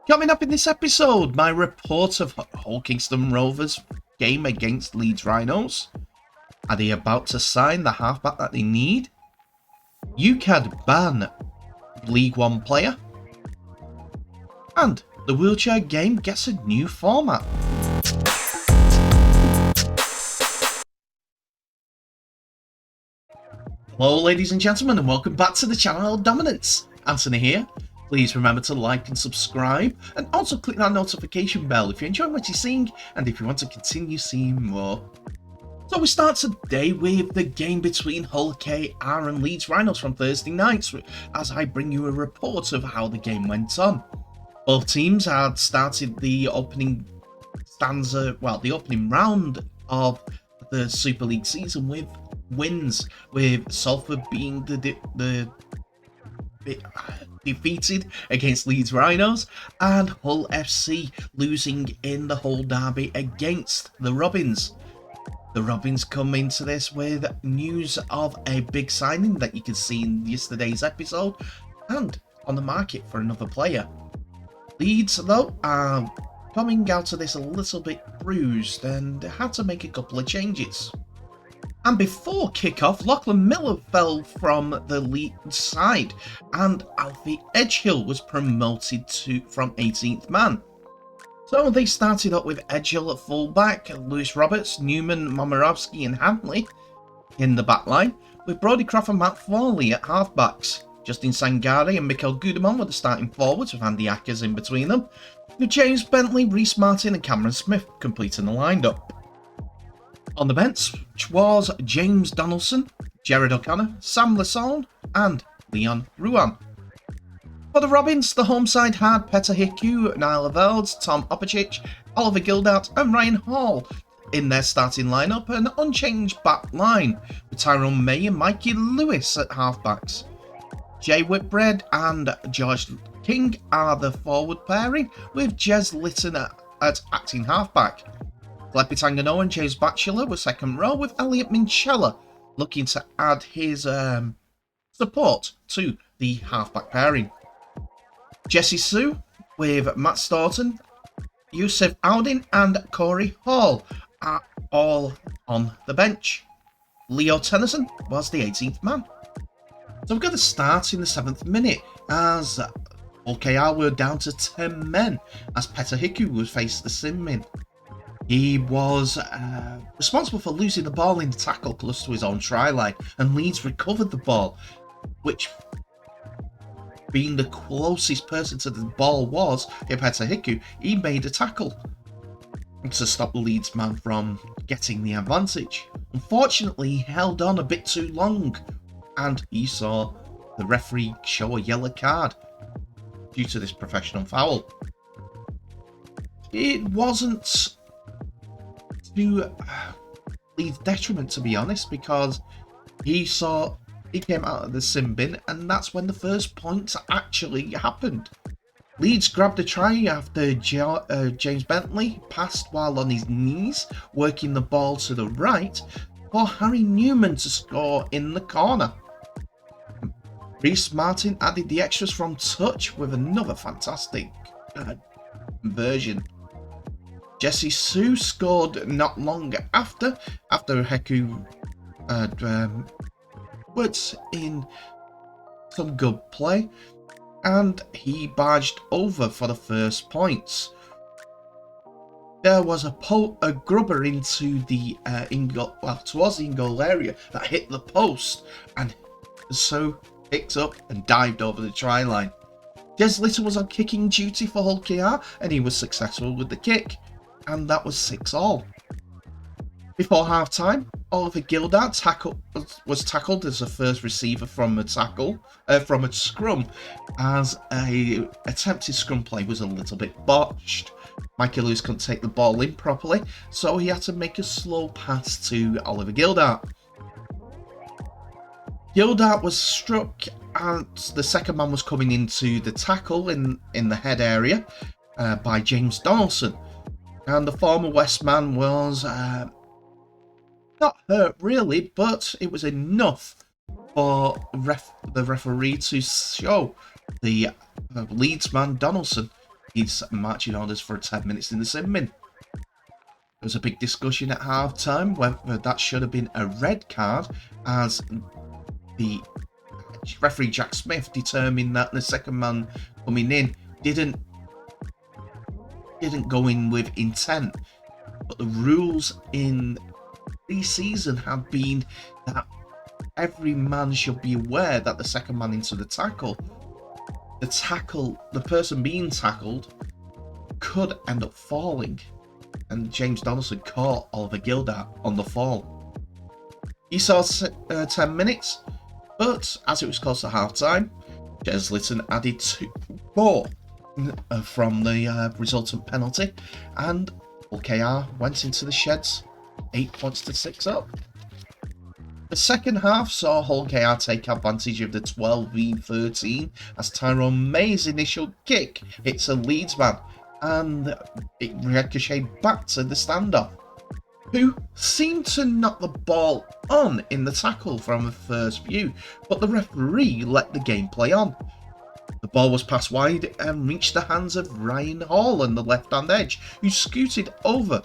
Coming up in this episode, my report of Hull Kingston Rovers' game against Leeds Rhinos. Are they about to sign the halfback that they need? UKAD ban League One player. And the wheelchair game gets a new format. Hello ladies and gentlemen, and welcome back to the channel Dominance. Anthony here. Please remember to like and subscribe, and also click that notification bell if you enjoy what you're seeing and if you want to continue seeing more. So we start today with the game between Hull HKR and Leeds Rhinos from Thursday night, as I bring you a report of how the game went on. Both teams had started the opening round of the Super League season with wins, with Salford being defeated against Leeds Rhinos, and Hull FC losing in the Hull derby against the Robins. The Robins come into this with news of a big signing that you can see in yesterday's episode, and on the market for another player. Leeds, though, are coming out of this a little bit bruised and had to make a couple of changes. And before kick-off, Lachlan Miller fell from the Leeds side, and Alfie Edgehill was promoted from 18th man. So they started up with Edgehill at fullback, Lewis Roberts, Newman, Momorowski and Hanley in the back line, with Brodie Croft and Matt Foley at halfbacks. Justin Sangare and Mikael Gudemon were the starting forwards, with Andy Ackers in between them, with James Bentley, Reece Martin and Cameron Smith completing the lineup. On the bench was James Donaldson, Jared O'Connor, Sam Lassalle and Leon Ruan. For the Robins, the home side had Petter Hiku, Niall Velds, Tom Opicic, Oliver Gildart and Ryan Hall in their starting lineup, an unchanged back line, with Tyrone May and Mikey Lewis at halfbacks. Jay Whitbread and George King are the forward pairing, with Jez Litton at acting halfback. Lepi Tangano and James Batchelor were second row, with Elliot Minchella looking to add his support to the halfback pairing. Jesse Sue with Matt Staunton, Yusuf Aldin and Corey Hall are all on the bench. Leo Tennyson was the 18th man. So we're going to start in the 7th minute as OKR were down to 10 men as Petter Hiku was faced the sin bin. He was responsible for losing the ball in the tackle close to his own try line, and Leeds recovered the ball, which, being the closest person to the ball was Petter Hiku, he made a tackle to stop the Leeds man from getting the advantage. Unfortunately, he held on a bit too long, and he saw the referee show a yellow card due to this professional foul. It wasn't to Leeds' detriment, to be honest, because he came out of the sin bin, and that's when the first points actually happened. Leeds grabbed a try after James Bentley passed while on his knees, working the ball to the right for Harry Newman to score in the corner. Reece Martin added the extras from touch with another fantastic conversion. Jesse Sue scored not long after Heku was in some good play, and he barged over for the first points. There was a grubber into the towards the in-goal area that hit the post, and so picked up and dived over the try line. Jez Litton was on kicking duty for Hull KR, and he was successful with the kick, and that was 6-all. Before half-time, Oliver Gildart was tackled as the first receiver from a scrum, as a attempted scrum play was a little bit botched. Michael Lewis couldn't take the ball in properly, so he had to make a slow pass to Oliver Gildart. Gildart was struck, and the second man was coming into the tackle in the head area by James Donaldson, and the former West man was not hurt really, but it was enough for the referee to show the Leeds man Donaldson Leeds marching orders for 10 minutes in the sin bin. There was a big discussion at half-time whether that should have been a red card, as the referee Jack Smith determined that the second man coming in didn't go in with intent. But the rules in pre-season have been that every man should be aware that the second man into the person being tackled could end up falling. And James Donaldson caught Oliver Gildart on the fall. He saw 10 minutes, but as it was close to half-time, Jez Litton added 2 more from the resultant penalty, and HKR went into the sheds 8 points to 6 up. The second half saw HKR take advantage of the 12v13 as Tyrone May's initial kick hits a Leeds man, and it ricocheted back to the standoff, who seemed to knock the ball on in the tackle from the first view, but the referee let the game play on. The ball was passed wide and reached the hands of Ryan Hall on the left-hand edge, who scooted over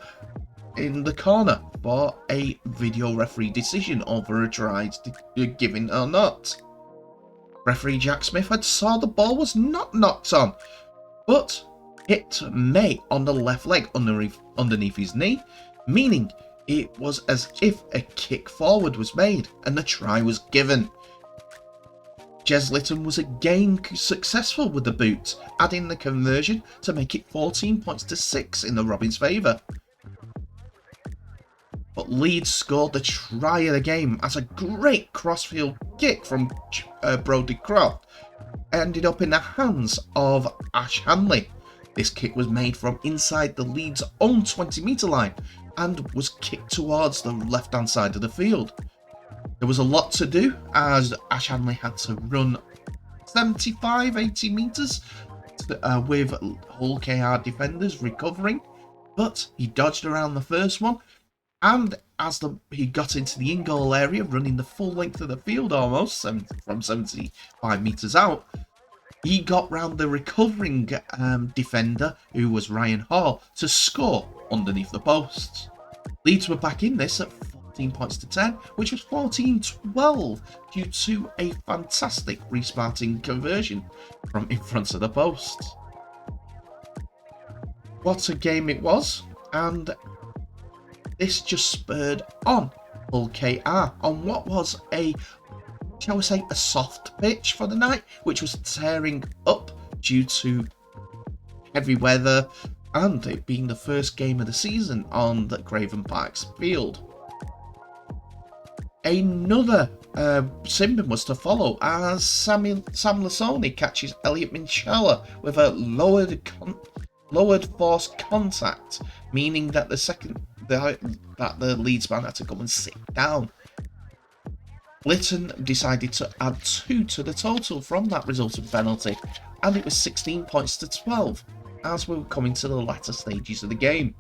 in the corner for a video referee decision over a try given or not. Referee Jack Smith had saw the ball was not knocked on, but hit May on the left leg underneath his knee, meaning it was as if a kick forward was made and the try was given. Jez Litton was again successful with the boot, adding the conversion to make it 14 points to 6 in the Robins' favour. But Leeds scored the try of the game as a great crossfield kick from Brody Croft ended up in the hands of Ash Hanley. This kick was made from inside the Leeds' own 20-metre line and was kicked towards the left-hand side of the field. There was a lot to do as Ash Hanley had to run 75-80 metres with Hull KR defenders recovering, but he dodged around the first one, and as he got into the in-goal area, running the full length of the field almost, from 75 metres out, he got round the recovering defender, who was Ryan Hall, to score underneath the posts. Leeds were back in this at 14 points to 10, which was 14-12 due to a fantastic Reece Martin conversion from in front of the post. What a game it was, and this just spurred on Hull KR on what was shall we say, a soft pitch for the night, which was tearing up due to heavy weather and it being the first game of the season on the Craven Park's field. Another sin bin was to follow as Sam Lasoni catches Elliot Minchella with a lowered force contact, meaning that the Leeds man had to go and sit down. Litton decided to add 2 to the total from that resultant penalty, and it was 16 points to 12 as we were coming to the latter stages of the game.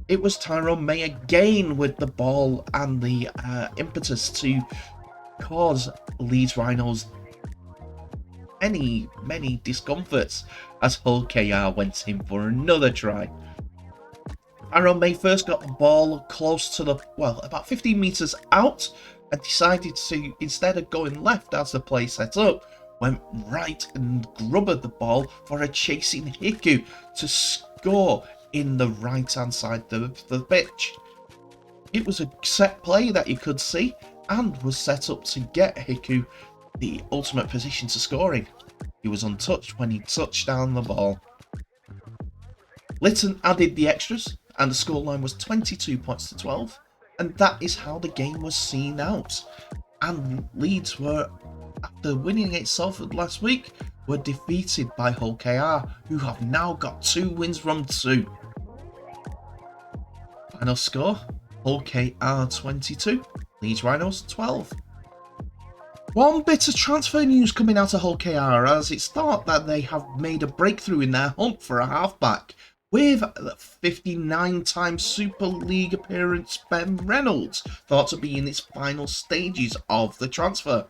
It was Tyrone May again with the ball and the impetus to cause Leeds Rhinos many discomforts as Hull KR went in for another try. Tyrone May first got the ball close to about 15 metres out, and decided to, instead of going left as the play set up, went right and grubbered the ball for a chasing Hiku to score in the right-hand side of the pitch. It was a set play that you could see and was set up to get Hiku the ultimate position to scoring. He was untouched when he touched down the ball. Litton added the extras and the scoreline was 22 points to 12. And that is how the game was seen out. And Leeds were, after winning against Salford last week, were defeated by Hull KR, who have now got 2 wins from 2. Final score, Hull KR 22, Leeds Rhinos 12. One bit of transfer news coming out of Hull KR, as it's thought that they have made a breakthrough in their hunt for a halfback, with 59-time Super League appearance Ben Reynolds thought to be in its final stages of the transfer.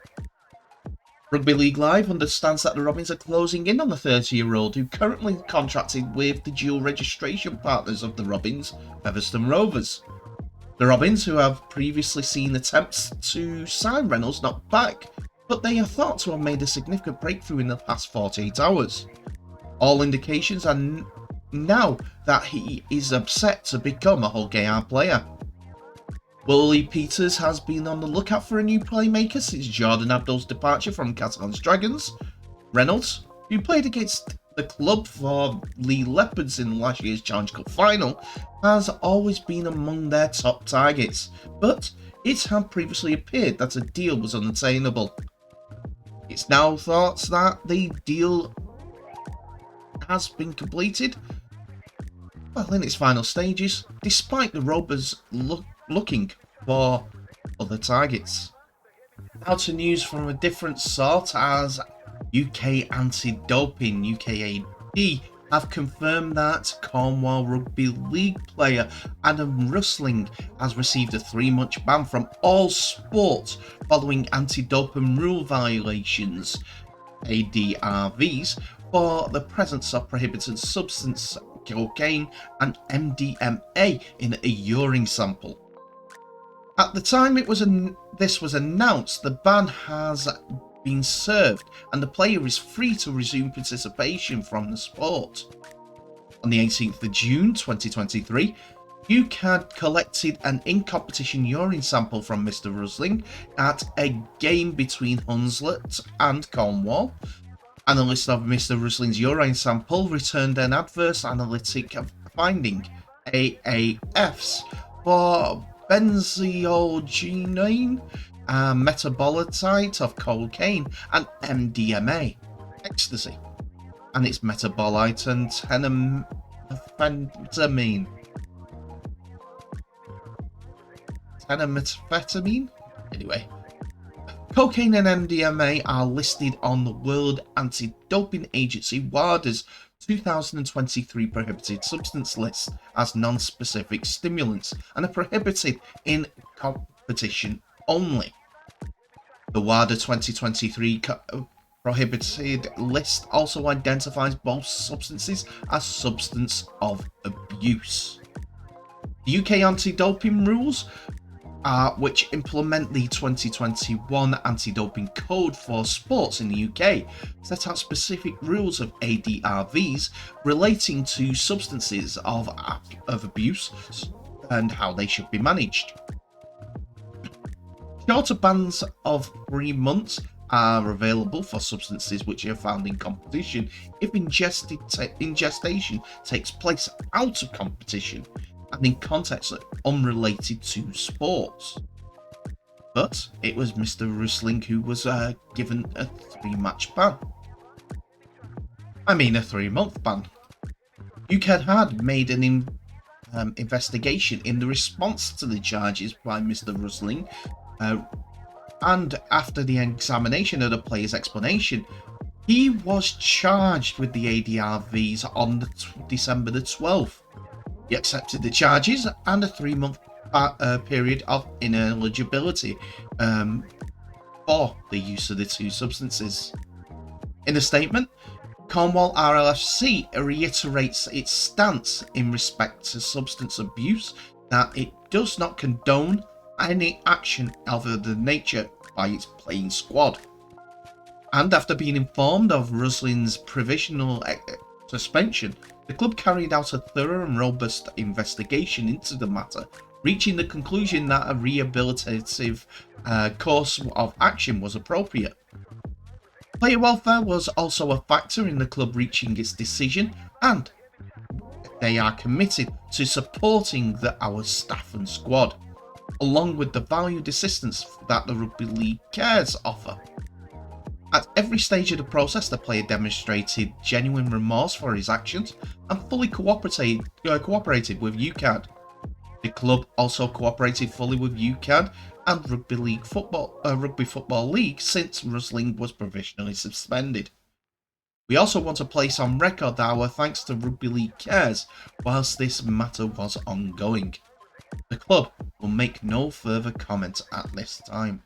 Rugby League Live understands that the Robins are closing in on the 30-year-old who currently contracted with the dual registration partners of the Robins, Featherstone Rovers. The Robins, who have previously seen attempts to sign Reynolds, knocked back, but they are thought to have made a significant breakthrough in the past 48 hours. All indications are now that he is set to become a HKR player. Willie Peters has been on the lookout for a new playmaker since Jordan Abdul's departure from Catalan's Dragons. Reynolds, who played against the club for Lee Leopards in last year's Challenge Cup final, has always been among their top targets, but it had previously appeared that a deal was unattainable. It's now thought that the deal has been completed, well, in its final stages, despite the Rovers looking for other targets. Now to news from a different sort, as UK Anti-Doping UKAD have confirmed that Cornwall Rugby League player Adam Rusling has received a 3-month ban from all sport following anti-doping rule violations, ADRVs, for the presence of prohibited substance cocaine and MDMA in a urine sample. At the time this was announced, the ban has been served and the player is free to resume participation from the sport. On the 18th of June 2023, UKAD collected an in-competition urine sample from Mr. Rusling at a game between Hunslet and Cornwall. Analysts of Mr. Rusling's urine sample returned an adverse analytic finding, AAFs, for benzogenine, a metabolite of cocaine, and MDMA, ecstasy, and its metabolite and tenamethamphetamine. Anyway, cocaine and MDMA are listed on the World Anti-Doping Agency WADA's 2023 prohibited substance list as non-specific stimulants and are prohibited in competition only. The WADA 2023 prohibited list also identifies both substances as substance of abuse. The UK anti-doping rules, which implement the 2021 anti-doping code for sports in the UK, set out specific rules of ADRVs relating to substances of abuse and how they should be managed. Shorter bans of 3 months are available for substances which are found in competition if ingestion takes place out of competition and in contexts unrelated to sports. But it was Mr. Rusling who was given a 3-match ban. a 3-month ban. UKAD had made an investigation in the response to the charges by Mr. Rusling, and after the examination of the player's explanation, he was charged with the ADRVs on December the 12th. He accepted the charges and a 3-month period of ineligibility for the use of the two substances. In a statement, Cornwall RLFC reiterates its stance in respect to substance abuse, that it does not condone any action of the nature by its playing squad. And after being informed of Rusling's provisional suspension, the club carried out a thorough and robust investigation into the matter, reaching the conclusion that a rehabilitative course of action was appropriate. Player welfare was also a factor in the club reaching its decision, and they are committed to supporting our staff and squad, along with the valued assistance that the Rugby League Cares offer. At every stage of the process, the player demonstrated genuine remorse for his actions and fully cooperated with UKAD. The club also cooperated fully with UKAD and Rugby Football League since Rusling was provisionally suspended. We also want to place on record our thanks to Rugby League Cares whilst this matter was ongoing. The club will make no further comment at this time.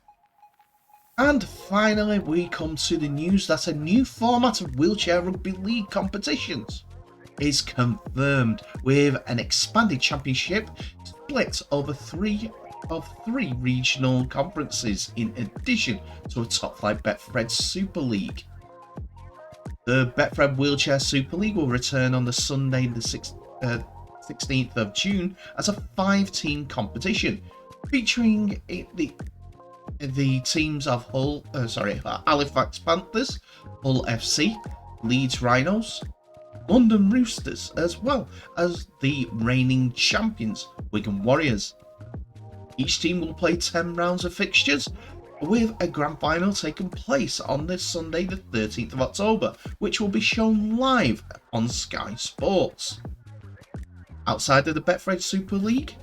And finally, we come to the news that a new format of Wheelchair Rugby League competitions is confirmed, with an expanded championship split over three regional conferences in addition to a top flight Betfred Super League. The Betfred Wheelchair Super League will return on the Sunday the 16th of June as a 5-team competition featuring the teams of Halifax Panthers, Hull FC, Leeds Rhinos, London Roosters, as well as the reigning champions, Wigan Warriors. Each team will play 10 rounds of fixtures, with a grand final taking place on this Sunday the 13th of October, which will be shown live on Sky Sports. Outside of the Betfred Super League,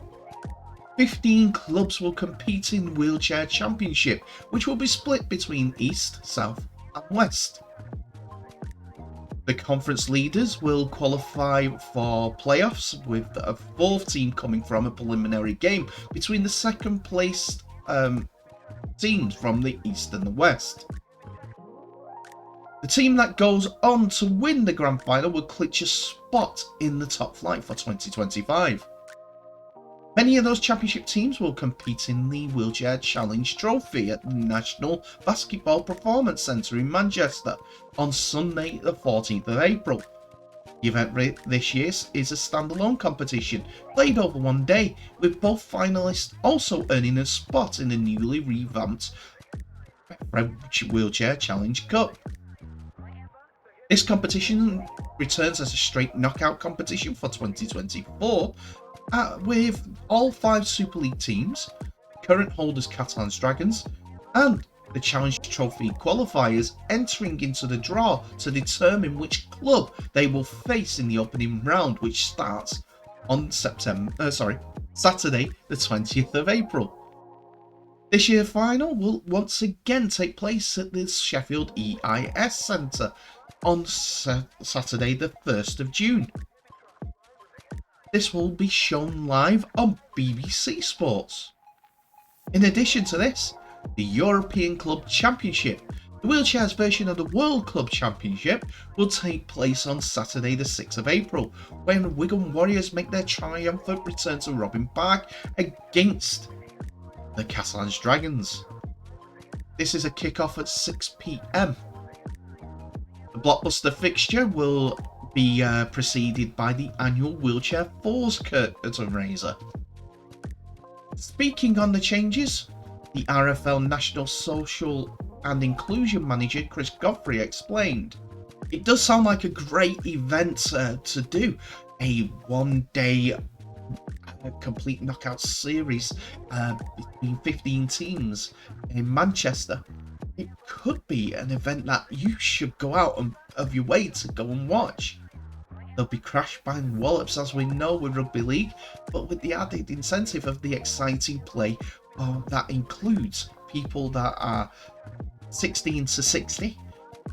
15 clubs will compete in Wheelchair Championship, which will be split between East, South and West. The conference leaders will qualify for playoffs, with a 4th team coming from a preliminary game between the second placed teams from the East and the West. The team that goes on to win the grand final will clinch a spot in the top flight for 2025. Many of those championship teams will compete in the Wheelchair Challenge Trophy at the National Basketball Performance Centre in Manchester on Sunday the 14th of April. The event this year is a standalone competition played over one day, with both finalists also earning a spot in the newly revamped Wheelchair Challenge Cup. This competition returns as a straight knockout competition for 2024, with all 5 Super League teams, current holders Catalans Dragons, and the Challenge Trophy qualifiers entering into the draw to determine which club they will face in the opening round, which starts on Saturday the 20th of April. This year's final will once again take place at the Sheffield EIS Centre on Saturday the 1st of June. This will be shown live on BBC Sports. In addition to this, the European Club Championship, the wheelchairs version of the World Club Championship, will take place on Saturday the 6th of April, when Wigan Warriors make their triumphant return to Robin Park against the Catalans Dragons. This is a kick-off at 6 p.m. The blockbuster fixture will be preceded by the annual Wheelchair Force curtain raiser. Speaking on the changes, the RFL National Social and Inclusion Manager Chris Godfrey explained, "It does sound like a great event to do, a one-day complete knockout series between 15 teams in Manchester. It could be an event that you should go out of your way to go and watch. There'll be crash bang wallops, as we know with Rugby League, but with the added incentive of the exciting play that includes people that are 16 to 60,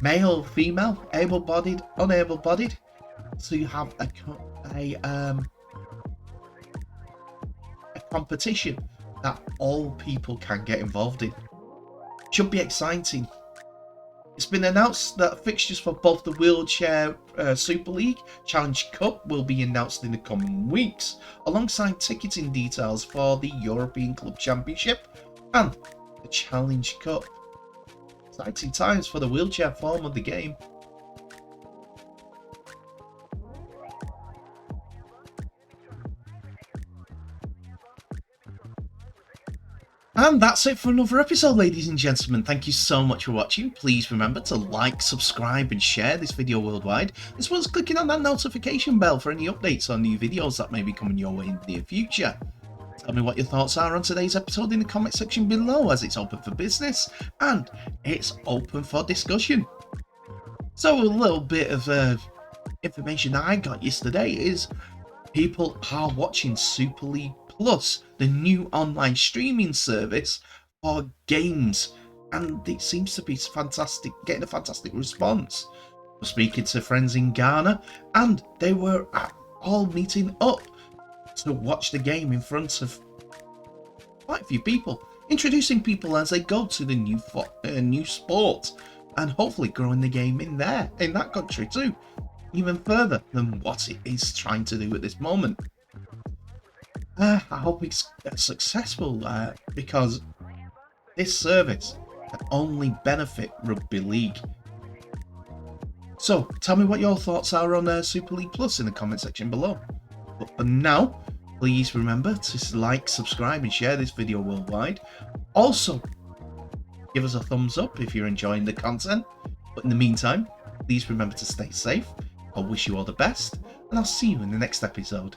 male, female, able-bodied, unable-bodied, so you have a competition that all people can get involved in. Should be exciting." It's been announced that fixtures for both the Wheelchair Super League Challenge Cup will be announced in the coming weeks, alongside ticketing details for the European Club Championship and the Challenge Cup. Exciting times for the wheelchair form of the game. And that's it for another episode, ladies and gentlemen. Thank you so much for watching. Please remember to like, subscribe and share this video worldwide, as well as clicking on that notification bell for any updates on new videos that may be coming your way in the near future. Tell me what your thoughts are on today's episode in the comment section below, as it's open for business and it's open for discussion. So a little bit of information I got yesterday is people are watching Super League Plus, the new online streaming service for games, and it seems to be fantastic, getting a fantastic response. We're speaking to friends in Ghana, and they were all meeting up to watch the game in front of quite a few people. introducing people as they go to the new sport, and hopefully growing the game in that country too, even further than what it is trying to do at this moment. I hope it's successful because this service can only benefit Rugby League. So tell me what your thoughts are on Super League Plus in the comment section below. But for now, please remember to like, subscribe and share this video worldwide. Also, give us a thumbs up if you're enjoying the content. But in the meantime, please remember to stay safe. I wish you all the best, and I'll see you in the next episode.